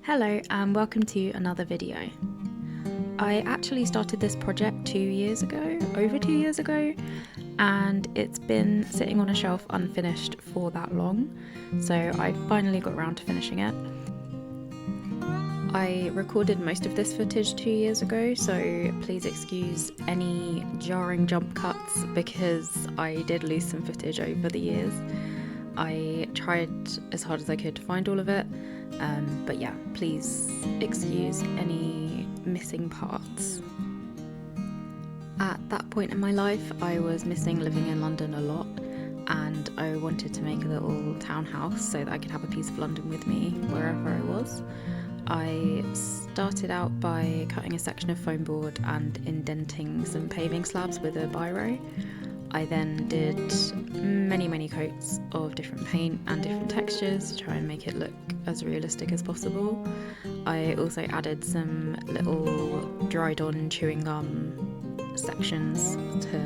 Hello and welcome to another video. I actually started this project over 2 years ago, and it's been sitting on a shelf unfinished for that long, so I finally got around to finishing it. I recorded most of this footage 2 years ago, so please excuse any jarring jump cuts because I did lose some footage over the years. I tried as hard as I could to find all of it, but yeah, please excuse any missing parts. At that point in my life, I was missing living in London a lot, and I wanted to make a little townhouse so that I could have a piece of London with me wherever I was. I started out by cutting a section of foam board and indenting some paving slabs with a biro. I then did many coats of different paint and different textures to try and make it look as realistic as possible. I also added some little dried on chewing gum sections to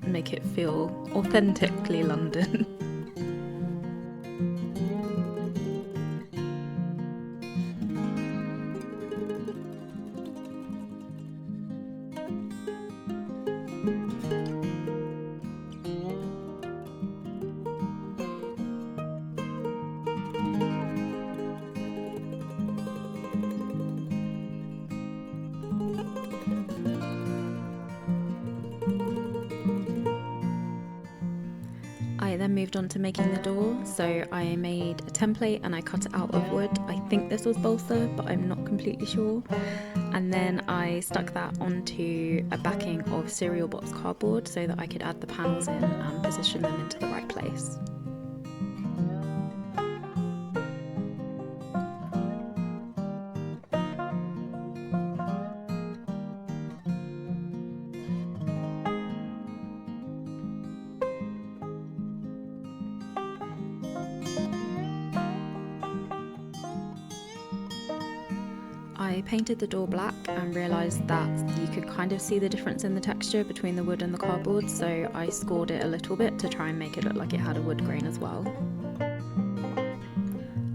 make it feel authentically London. I then moved on to making the door, so I made a template and I cut it out of wood. I think this was balsa, but I'm not completely sure. And then I stuck that onto a backing of cereal box cardboard so that I could add the panels in and position them into the right place. I painted the door black and realised that you could kind of see the difference in the texture between the wood and the cardboard, so I scored it a little bit to try and make it look like it had a wood grain as well.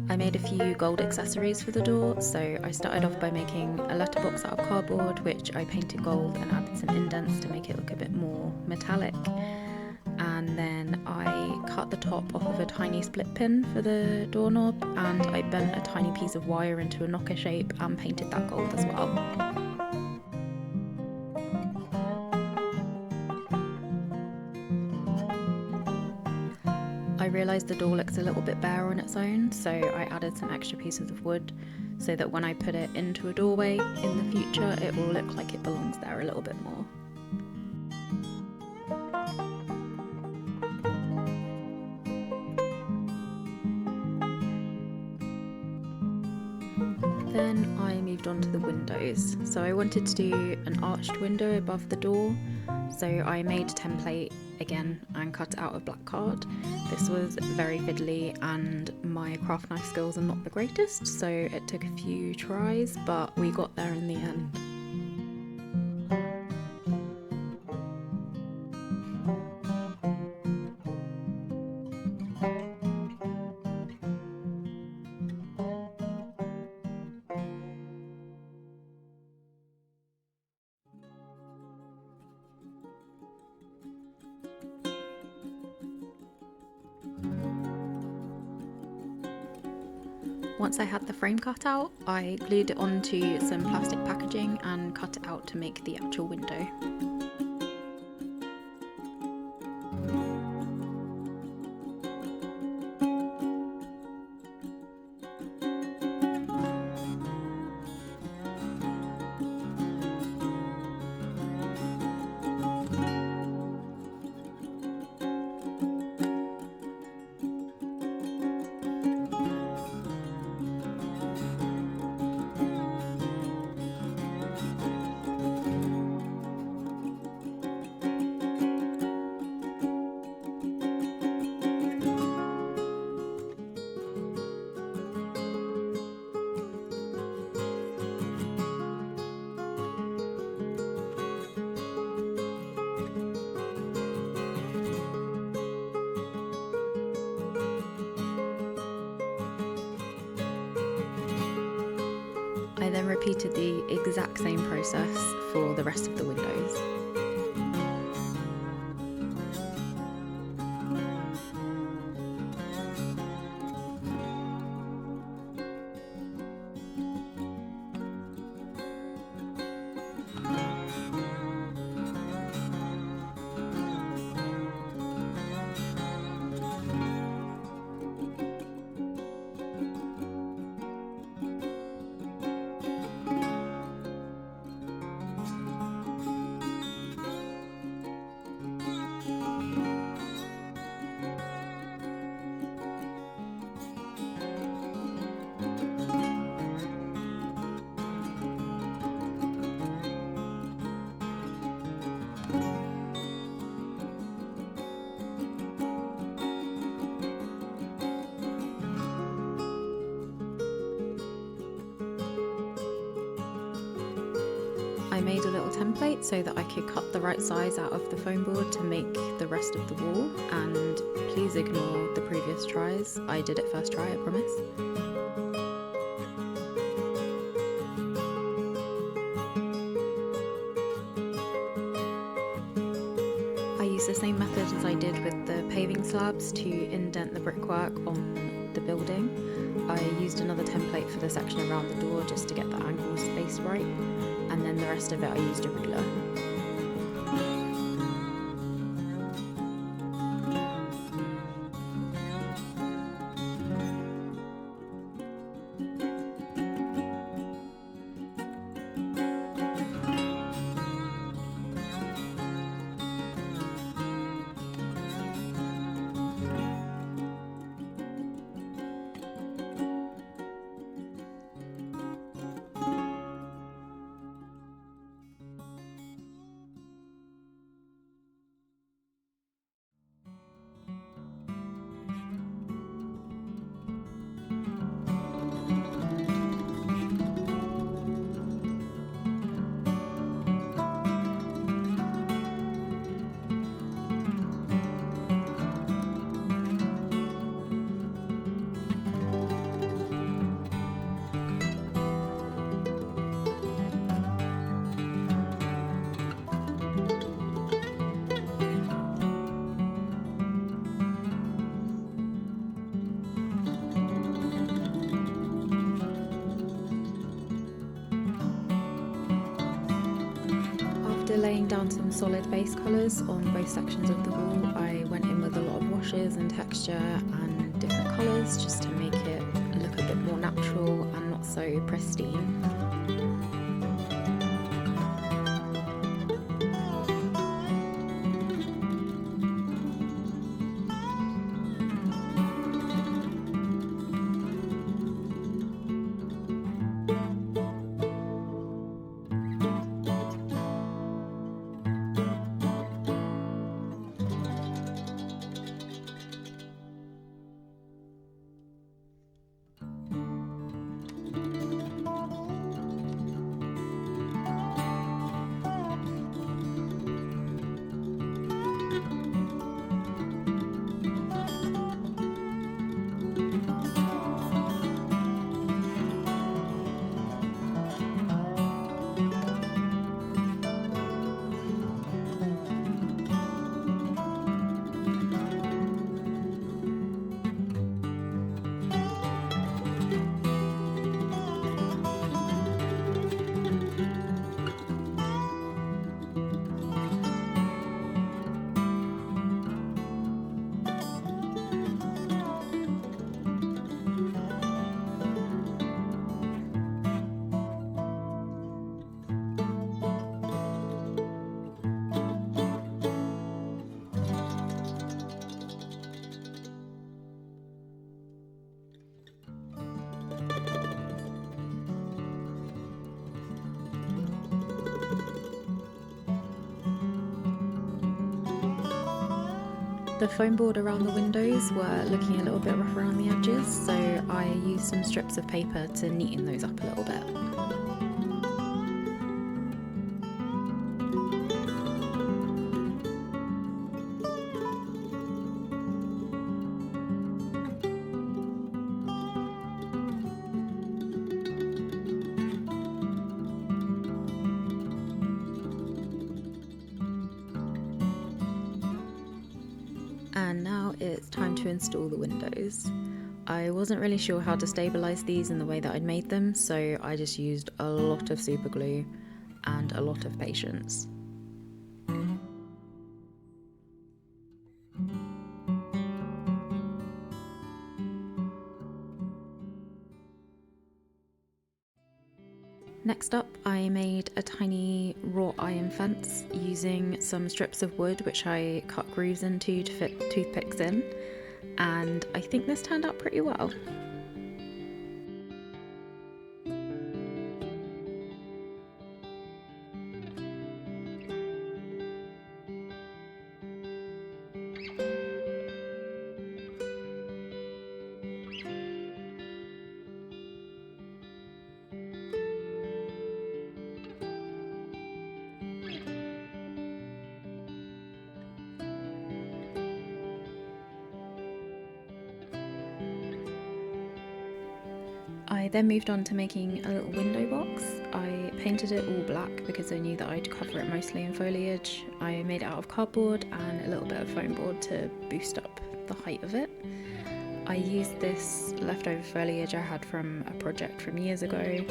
I made a few gold accessories for the door, so I started off by making a letterbox out of cardboard, which I painted gold and added some indents to make it look a bit more metallic. And then I cut the top off of a tiny split pin for the doorknob, and I bent a tiny piece of wire into a knocker shape and painted that gold as well. I realised the door looks a little bit bare on its own, so I added some extra pieces of wood so that when I put it into a doorway in the future, it will look like it belongs there a little bit more. Then I moved on to the windows. So I wanted to do an arched window above the door, so I made a template again and cut it out of black card. This was very fiddly and my craft knife skills are not the greatest, so it took a few tries, but we got there in the end. Once I had the frame cut out, I glued it onto some plastic packaging and cut it out to make the actual window. then repeated the exact same process for the rest of the windows. I made a little template so that I could cut the right size out of the foam board to make the rest of the wall, and please ignore the previous tries. I did it first try, I promise. I used the same method as I did with the paving slabs to indent the brickwork on the building. I used another template for the section around the door just to get the angles spaced right, and then the rest of it I used a ruler. After laying down some solid base colours on both sections of the wall, I went in with a lot of washes and texture and different colours just to make it look a bit more natural and not so pristine. The foam board around the windows were looking a little bit rough around the edges, so I used some strips of paper to neaten those up a little bit. to install the windows. I wasn't really sure how to stabilise these in the way that I'd made them, so I just used a lot of super glue and a lot of patience. Next up, I made a tiny wrought iron fence using some strips of wood which I cut grooves into to fit toothpicks in, and I think this turned out pretty well. I then moved on to making a little window box. I painted it all black because I knew that I'd cover it mostly in foliage. I made it out of cardboard and a little bit of foam board to boost up the height of it. I used this leftover foliage I had from a project from years ago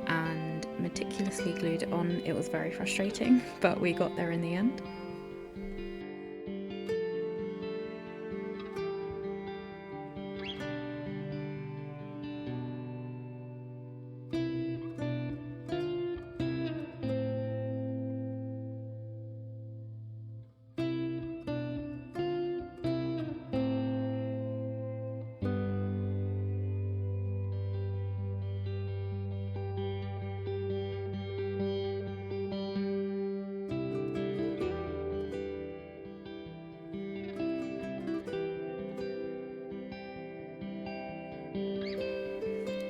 and meticulously glued it on. It was very frustrating, but we got there in the end.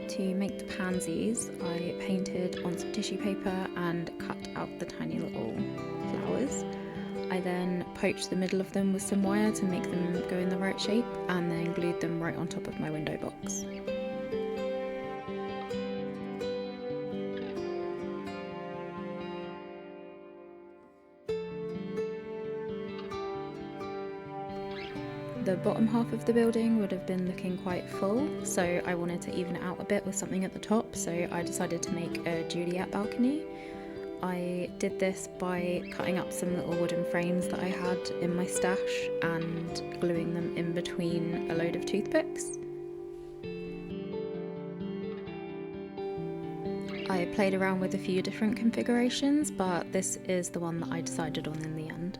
To make the pansies, I painted on some tissue paper and cut out the tiny little flowers. I then poked the middle of them with some wire to make them go in the right shape and then glued them right on top of my window box. The bottom half of the building would have been looking quite full, so I wanted to even it out a bit with something at the top, so I decided to make a Juliet balcony. I did this by cutting up some little wooden frames that I had in my stash and gluing them in between a load of toothpicks. I played around with a few different configurations, but this is the one that I decided on in the end.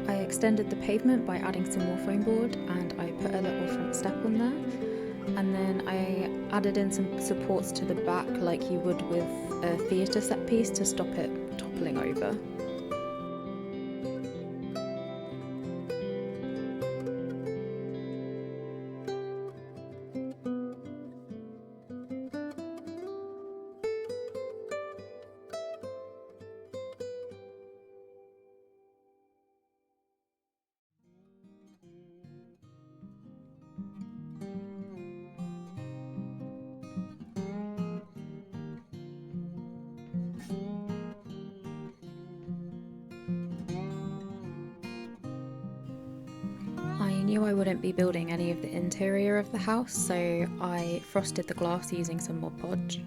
I extended the pavement by adding some more foam board and I put a little front step on there, and then I added in some supports to the back like you would with a theatre set piece to stop it toppling over. I knew I wouldn't be building any of the interior of the house, so I frosted the glass using some Mod Podge.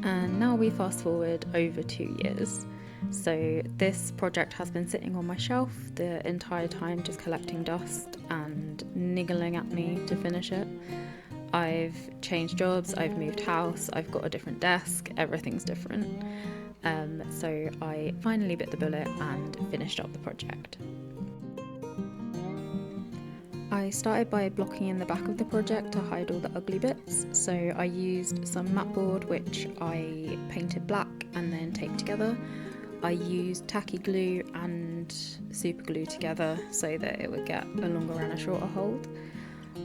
And now we fast forward over 2 years. So this project has been sitting on my shelf the entire time, just collecting dust and niggling at me to finish it. I've changed jobs, I've moved house, I've got a different desk, everything's different. So I finally bit the bullet and finished up the project. I started by blocking in the back of the project to hide all the ugly bits, so I used some mat board which I painted black and then taped together. I used tacky glue and super glue together so that it would get a longer and a shorter hold.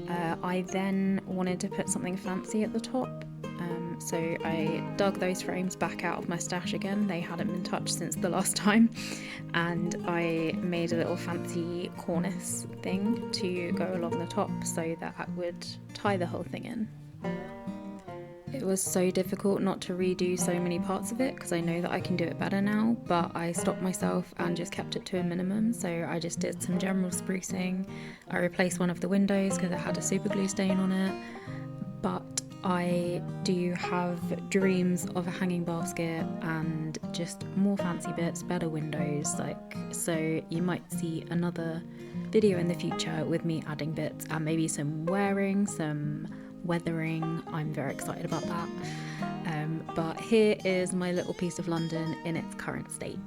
I then wanted to put something fancy at the top, so I dug those frames back out of my stash again. They hadn't been touched since the last time, and I made a little fancy cornice thing to go along the top so that I would tie the whole thing in. It was so difficult not to redo so many parts of it because I know that I can do it better now, but I stopped myself and just kept it to a minimum. So I just did some general sprucing. I replaced one of the windows because it had a super glue stain on it, but I do have dreams of a hanging basket and just more fancy bits, better windows, so you might see another video in the future with me adding bits and maybe some wearing, some weathering. I'm very excited about that. But here is my little piece of London in its current state.